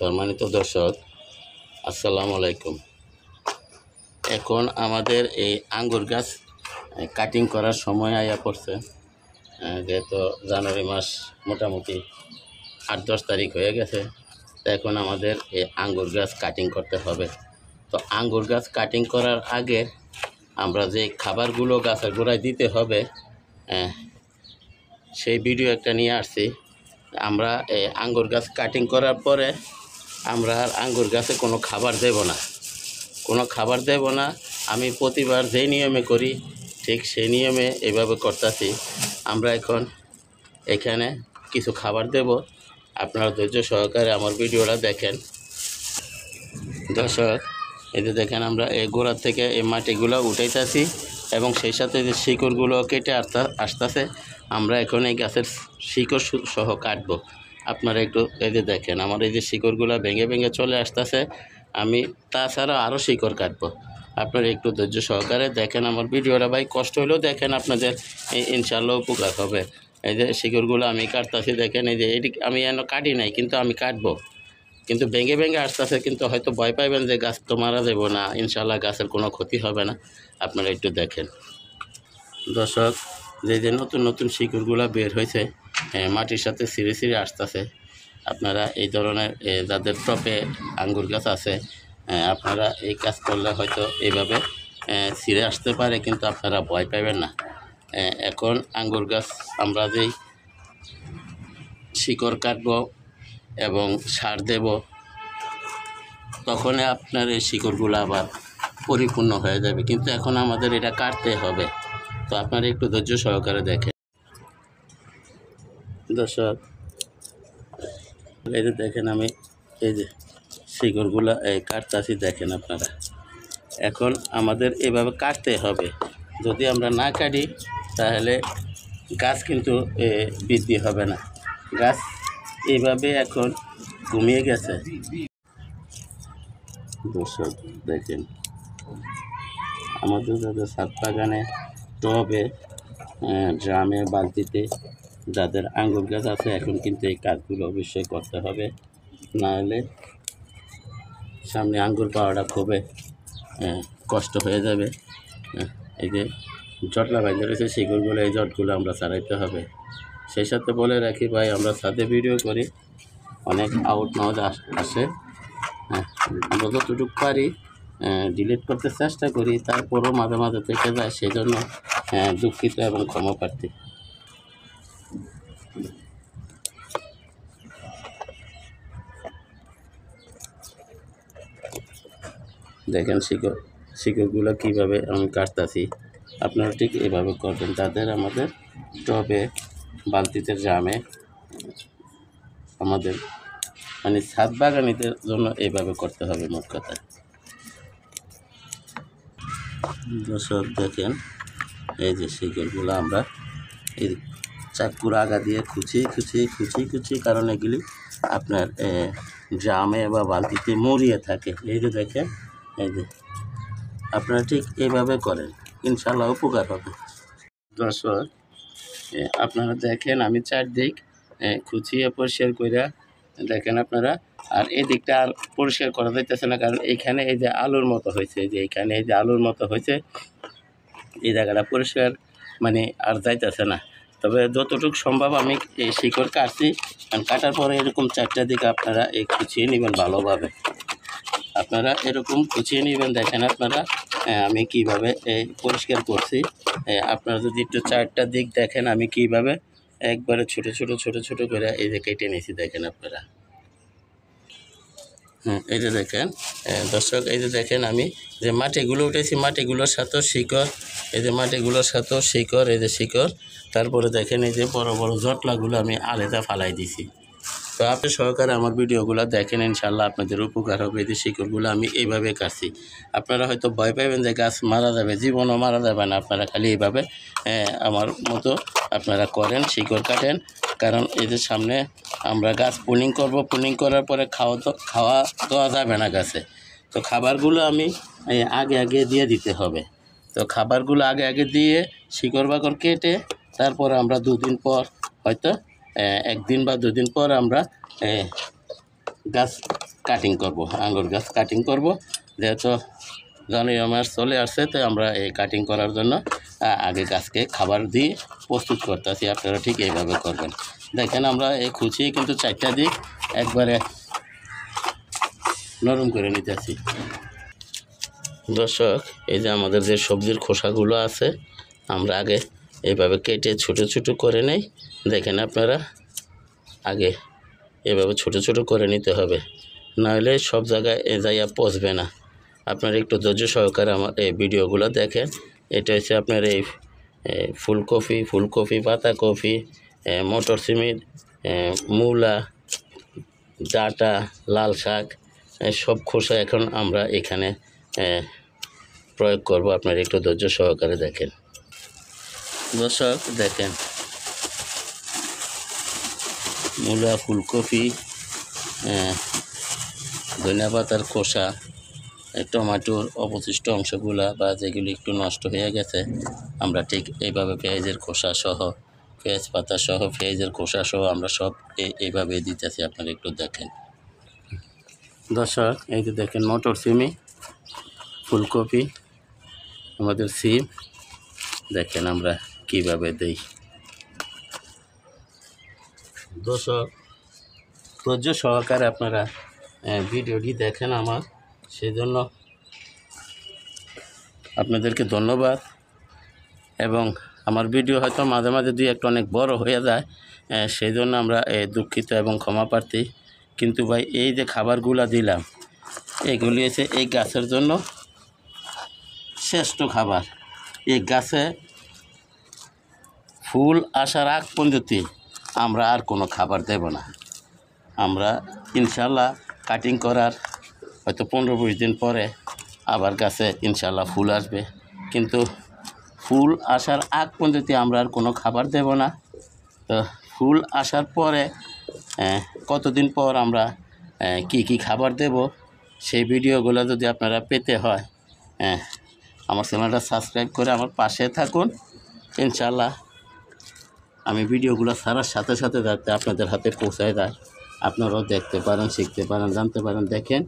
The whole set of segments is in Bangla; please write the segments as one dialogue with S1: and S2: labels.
S1: সম্মানিত দর্শক, আসসালামু আলাইকুম। এখন আমাদের এই আঙ্গুর গাছ কাটিং করার সময় আয়া পড়ছে। যেহেতু জানুয়ারি মাস মোটামুটি 8-10 তারিখ হয়ে গেছে, তো এখন আমাদের এই আঙ্গুর গাছ কাটিং করতে হবে। তো আঙ্গুর গাছ কাটিং করার আগে আমরা যে খাবারগুলো গাছের গোড়ায় দিতে হবে সেই ভিডিও একটা নিয়ে আসছি। আমরা এই আঙ্গুর গাছ কাটিং করার পরে আমরা আর আঙ্গুর গাছে কোনো খাবার দেব না। আমি প্রতিবার যেই নিয়মে করি ঠিক সেই নিয়মে এভাবে করতেছি। আমরা এখন এখানে কিছু খাবার দেব, আপনারা ধৈর্য সহকারে আমার ভিডিওটা দেখেন। দর্শক, এই যে দেখেন আমরা এই গোড়ার থেকে এই মাটিগুলো উঠাইতেছি এবং সেই সাথে যে শিকড়গুলো কেটে আসতেছে। আমরা এখন এই গাছের শিকড় সহ কাটবো। আপনারা একটু এই যে দেখেন আমার এই যে শিকড়গুলো ভেঙে ভেঙে চলে আসতেছে। আমি তাছাড়া আরও শিকড় কাটবো। আপনারা একটু ধৈর্য সহকারে দেখেন আমার ভিডিওটা। ভাই কষ্ট হলেও দেখেন, আপনাদের ইনশাআল্লাহ উপকার হবে। এই যে শিকড়গুলো আমি কাটতেছি, দেখেন এই যে এটি আমি কাটি নাই, কিন্তু আমি কাটবো, কিন্তু ভেঙে ভেঙে আসতেছে। কিন্তু হয়তো ভয় পাইবেন যে গাছ তো মারা যাব না, ইনশাআল্লাহ গাছের কোনো ক্ষতি হবে না। আপনারা একটু দেখেন দর্শক, যে নতুন নতুন শিকড়গুলো বের হয়েছে মাটির সাথে ছিঁড়ে ছিঁড়ে আসতেছে। আপনারা এই ধরনের যাদের টপে আঙ্গুর গাছ আছে, আপনারা এই কাজ করলে হয়তো এইভাবে ছিঁড়ে আসতে পারে, কিন্তু আপনারা ভয় পাইবেন না। এখন আঙ্গুর গাছ আমরা যেই শিকড় কাটব এবং সার দেব, তখন আপনার এই শিকড়গুলো আবার পরিপূর্ণ হয়ে যাবে। কিন্তু এখন আমাদের এটা কাটতে হবে। তো আপনারা একটু ধৈর্য সহকারে দেখেন দর্শক। এই যে দেখেন আমি এই যে শিকড়গুলো কাটতেছি, দেখেন আপনারা। এখন আমাদের এভাবে কাটতে হবে। যদি আমরা না কাটি তাহলে গাছ কিন্তু বৃদ্ধি হবে না। গাছ এইভাবে এখন ঘুমিয়ে গেছে। দর্শক দেখেন আমাদের যাদের ছাদ বাগানে, টবে, ড্রামে, বালতিতে যাদের আঙ্গুর গাছ আছে, এখন কিন্তু এই কাজগুলো অবশ্যই করতে হবে। না হলে সামনে আঙ্গুর পাওয়াটা খুবই কষ্ট হয়ে যাবে। এই যে জটলা বাইন্দা রয়েছে শিকড়গুলো, এই জটগুলো আমরা ছাড়াইতে হবে। সেই সাথে বলে রাখি ভাই, আমরা ছাদে ভিডিও করি, অনেক আউট নজ আসে। আমরা যতটুকু পারি ডিলিট করতে চেষ্টা করি, তারপরও মাঝে মাঝে থেকে যায়, সেই জন্য দুঃখিত এবং ক্ষমা প্রার্থী। দেখেন শিকড়গুলো কীভাবে আমি কাটতেছি, আপনারা ঠিক এভাবে করবেন। তাদের আমাদের টবে, বালতিতে, ড্রামে, আমাদের মানে ছাদ বাগানিদের জন্য এইভাবে করতে হবে মোট কথা। দর্শক দেখেন এই যে শিকড়গুলো আমরা এই চাকুর আগা দিয়ে খুঁচি, কারণ এগুলি আপনার ড্রামে বা বালতিতে মরিয়ে থাকে। এই যে দেখেন, এই যে আপনারা ঠিক এইভাবে করেন, ইনশাআল্লাহ উপকার হবে। দর্শক আপনারা দেখেন আমি চারদিক খুঁচিয়ে পরিষ্কার কইরা দেখেন আপনারা। আর এই দিকটা আর পরিষ্কার করা যাইতেছে না, কারণ এইখানে এই যে আলুর মতো হয়েছে, যে এইখানে এই যে আলুর মতো হয়েছে, এই জায়গাটা পরিষ্কার মানে আর যাইতেছে না। তবে যতটুকু সম্ভব আমি এই শিকড় কাটছি, কারণ কাটার পরে এরকম চারটা দিকে আপনারা এই খুঁচিয়ে নেবেন ভালোভাবে। আপনারা এরকম খুঁচিয়ে নেবেন। দেখেন আপনারা আমি কিভাবে পরিষ্কার করছি। আপনারা যদি একটু চারটা দিক দেখেন আমি কিভাবে একবারে ছোট ছোট করে এই যে কেটে নিয়েছি, দেখেন আপনারা। এই যে দেখেন দর্শক, এই যে দেখেন আমি যে মাটিগুলো উঠেছি, মাটিগুলোর সাথেও শিকড়, এই যে মাটিগুলোর সাথেও শিকড়, এই যে শিকড়। তারপরে দেখেন এই যে বড় বড় জটলাগুলো আমি আলাদা ফালাই দিছি। তো আপনি সহকারে আমার ভিডিওগুলো দেখেন, ইনশাআল্লাহ আপনাদের উপকার হবে। এই যে শিকড়গুলো আমি এইভাবে কাটছি। আপনারা হয়তো ভয় পাইবেন যে গাছ মারা যাবে, জীবনও মারা যাবে না। আপনারা খালি এইভাবে আমার মতো আপনারা করেন, শিকড় কাটেন। কারণ এই যে সামনে আমরা গাছ পুনিং করব, পুনিং করার পরে খাওয়া দেওয়া যাবে না গাছে। তো খাবারগুলো আমি আগে দিয়ে দিতে হবে। তো খাবারগুলো আগে দিয়ে শিকড় বাকড় কেটে তারপরে আমরা দুদিন পর, হয়তো 1 দিন বা 2 দিন পর আমরা গাছ কাটিং করব, আঙ্গুর গাছ কাটিং করব। যেহেতু জানুয়ারি মাস চলে আসছে, তো আমরা এই কাটিং করার জন্য আগে গাছকে খাবার দিয়ে প্রস্তুত করতেছি। আপনারা ঠিক এইভাবে করবেন। দেখেন আমরা এই খুঁচিয়ে কিন্তু 4টা দিক একবারে নরম করে নিতেছি। দর্শক, এই যে আমাদের যে সবজির খোসাগুলো আছে, আমরা আগে এইভাবে কেটে ছোট ছোট করে নেই। দেখেন আপনারা আগে এভাবে ছোট ছোট করে নিতে হবে, নাহলে সব জায়গায় যাইয়া পচবে না। আপনারা একটু ধৈর্য সহকারে আমার এই ভিডিওগুলো দেখেন। এটা হচ্ছে আপনার এই ফুলকপি, পাতাকপি, মটরশুঁটি, মূলা, ডাঁটা, লাল শাক, সব খোসা এখন আমরা এখানে প্রয়োগ করব। আপনারা একটু ধৈর্য সহকারে দেখেন। দর্শক দেখেন, মূলা, ফুলকপি, ধনিয়া পাতার খোসা, টমেটোর অবশিষ্ট অংশগুলা বা যেগুলি একটু নষ্ট হয়ে গেছে, আমরা ঠিক এইভাবে পেঁয়াজের খোসা সহ, পেঁয়াজ পাতা সহ, পেঁয়াজের খোসা সহ আমরা সব এইভাবে দিতেছি। আপনারা একটু দেখেন। দর্শক, এই যে দেখেন মটরশুঁটি, ফুলকপি, আমাদের সিম, দেখেন আমরা কিভাবে দেই। দর্শক, ধৈর্য সহকারে আপনারা ভিডিওটি দেখেন আমার, সেজন্য আপনাদেরকে ধন্যবাদ। এবং আমার ভিডিও হয়তো মাঝে মাঝে দুই একটা অনেক বড় হয়ে যায়, সেই জন্য আমরা দুঃখিত এবং ক্ষমা প্রার্থী। কিন্তু ভাই, এই যে খাবারগুলো দিলাম, এগুলি হচ্ছে এই গাছের জন্য শ্রেষ্ঠ খাবার। এই গাছে ফুল আসার আগ পর্যন্ত আমরা আর কোনো খাবার দেব না। আমরা ইনশাল্লাহ কাটিং করার হয়তো 15-20 দিন পরে আবার গাছে ইনশাল্লাহ ফুল আসবে, কিন্তু ফুল আসার আগ পর্যন্ত আমরা আর কোনো খাবার দেব না। তো ফুল আসার পরে কতদিন পর আমরা কি খাবার দেব, সেই ভিডিওগুলো যদি আপনারা পেতে হয়, আমার চ্যানেলটা সাবস্ক্রাইব করে আমার পাশে থাকুন। ইনশাল্লাহ আমি ভিডিওগুলো ছাড়ার সাথে সাথে যাতে আপনাদের হাতে পৌঁছায় যায়, আপনারাও দেখতে পারেন, শিখতে পারেন, জানতে পারেন। দেখেন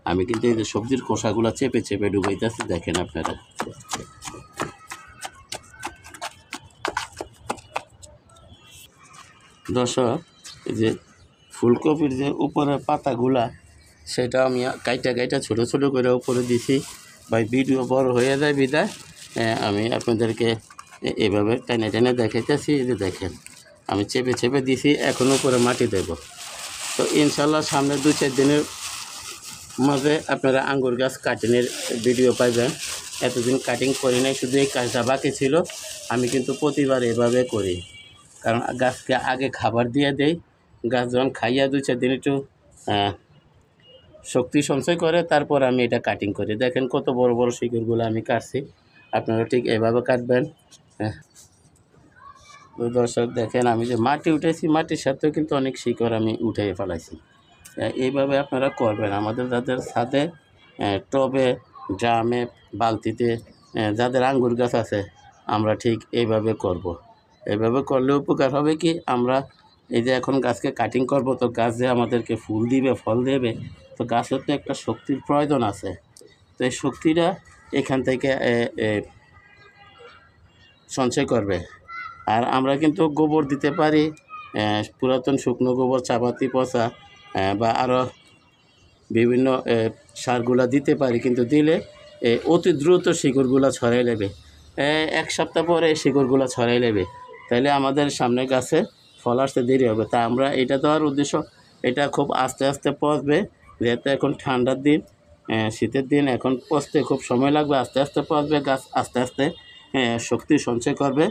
S1: আমি কিন্তু এই যে সবজির খোসাগুলো চেপে চেপে ডুবাইতেছি, দেখেন আপনারা। দর্শক, এই যে ফুলকপির যে উপরের পাতাগুলা, সেটা আমি কাইটা ছোটো ছোটো করে উপরে দিছি। ভাই ভিডিও বড় হয়ে যায় বিদায় আমি আপনাদেরকে এভাবে টেনে দেখাইতেছি। যে দেখেন আমি চেপে চেপে দিছি, এখন উপরে মাটি দেব। তো ইনশাল্লাহ সামনে 2-4 দিনের মাঝে আপনারা আঙ্গুর গাছ কাটিংয়ের ভিডিও পাইবেন। এতদিন কাটিং করি নাই, শুধু এই কাজটা বাকি ছিল। আমি কিন্তু প্রতিবার এভাবে করি, কারণ গাছকে আগে খাবার দিয়ে দেই। গাছ যখন খাইয়া 2-4 দিন একটু শক্তি সঞ্চয় করে, তারপর আমি এটা কাটিং করি। দেখেন কত বড় বড় শিকড়গুলো আমি কাটছি, আপনারা ঠিক এভাবে কাটবেন। তো দর্শক দেখেন, আমি যে মাটি উঠেছি, মাটির সাথেও কিন্তু অনেক শিকড় আমি উঠে ফেলাইছি। এইভাবে আপনারা করবেন। আমাদের যাদের ছাদে, টবে, ড্রামে, বালতিতে যাদের আঙ্গুর গাছ আছে, আমরা ঠিক এইভাবে করব। এইভাবে করলে উপকার হবে কি, আমরা এই যে এখন গাছকে কাটিং করব, তো গাছ যে আমাদেরকে ফুল দিবে, ফল দেবে, তো গাছের তো একটা শক্তির প্রয়োজন আছে। তো এই শক্তিটা এখান থেকে সঞ্চয় করবে। আর আমরা কিন্তু গোবর দিতে পারি, পুরাতন শুকনো গোবর, চাপাতি পচা বা আরও বিভিন্ন সারগুলা দিতে পারি। কিন্তু দিলে অতি দ্রুত শিকড়গুলো ছড়াই নেবে, 1 সপ্তাহ পরে শিকড়গুলো ছড়াই নেবে। তাইলে আমাদের সামনে গাছে ফল আসতে দেরি হবে। তা আমরা এটা দেওয়ার উদ্দেশ্য, এটা খুব আস্তে আস্তে পচবে। যেহেতু এখন ঠান্ডার দিন, শীতের দিন, এখন পচতে খুব সময় লাগবে, আস্তে আস্তে পচবে গাছ, আস্তে আস্তে শক্তি সঞ্চয় করবে।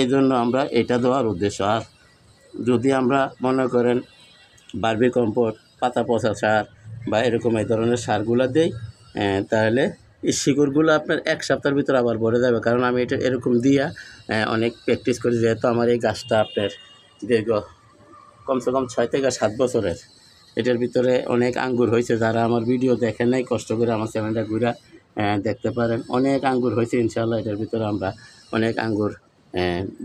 S1: এই জন্য আমরা এটা দেওয়ার উদ্দেশ্য। আর যদি আমরা মনে করেন বার্মি কম্পোস্ট, পাতা পচা সার বা এরকম এই ধরনের সারগুলো দেই, তাহলে এই শিকড়গুলো আপনার 1 সপ্তাহের ভিতরে আবার ভরে যাবে। কারণ আমি এটা এরকম দিয়া অনেক প্র্যাকটিস করি। যেহেতু আমার এই গাছটা আপনার দীর্ঘ কমসে কম 6 থেকে 7 বছরের, এটার ভিতরে অনেক আঙ্গুর হয়েছে। যারা আমার ভিডিও দেখেন নাই, কষ্ট করে আমার চ্যানেলটা ঘুরে দেখতে পারেন। অনেক আঙ্গুর হয়েছে ইনশাল্লাহ। এটার ভিতরে আমরা অনেক আঙ্গুর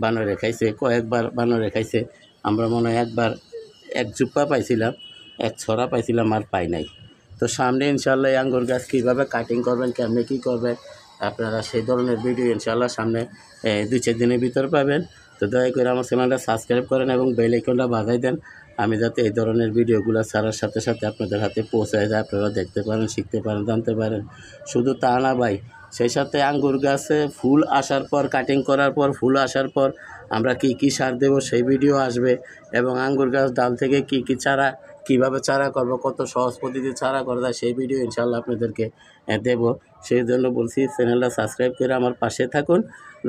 S1: বানরে খাইছে, কয়েকবার বানরে খাইছে। আমরা মনে হয় একবার 1 জুপ্পা পাইছিলাম, 1 ছড়া পাইছিলাম, আর পাই নাই। তো সামনে ইনশাল্লাহ এই আঙ্গুর গাছ কীভাবে কাটিং করবেন, কেমনে কী করবেন, আপনারা সেই ধরনের ভিডিও ইনশাল্লাহ সামনে 2-4 দিনের ভিতর পাবেন। তো দয়া করে আমার চ্যানেলটা সাবস্ক্রাইব করেন এবং বেল আইকনটা বাজাই দেন, আমি যাতে এই ধরনের ভিডিওগুলো ছাড়ার সাথে সাথে আপনাদের হাতে পৌঁছায় যায়, আপনারা দেখতে পারেন, শিখতে পারেন, জানতে পারেন। শুধু তা না ভাই, সেই সাথে আঙ্গুর গাছে ফুল আসার পর, কাটিং করার পর, ফুল আসার পর আমরা কি কি সার দেব সেই ভিডিও আসবে, এবং আঙ্গুর গাছ ডাল থেকে কি কি চারা, কীভাবে চারা করব, কত সহজ পদ্ধতিতে চারা করা যায় সেই ভিডিও ইনশাল্লাহ আপনাদেরকে দেব। সেই জন্য বলছি চ্যানেলটা সাবস্ক্রাইব করে আমার পাশে থাকুন,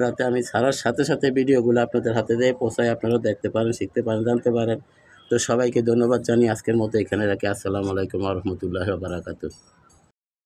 S1: যাতে আমি ছাড়ার সাথে সাথে ভিডিওগুলো আপনাদের হাতে দিয়ে পৌঁছায়, আপনারা দেখতে পারেন, শিখতে পারেন, জানতে পারেন। তো সবাইকে ধন্যবাদ জানিয়ে আজকের মতো এখানে রাখি। আসসালামু আলাইকুম ওয়া রাহমাতুল্লাহি ওয়া বারাকাতুহু।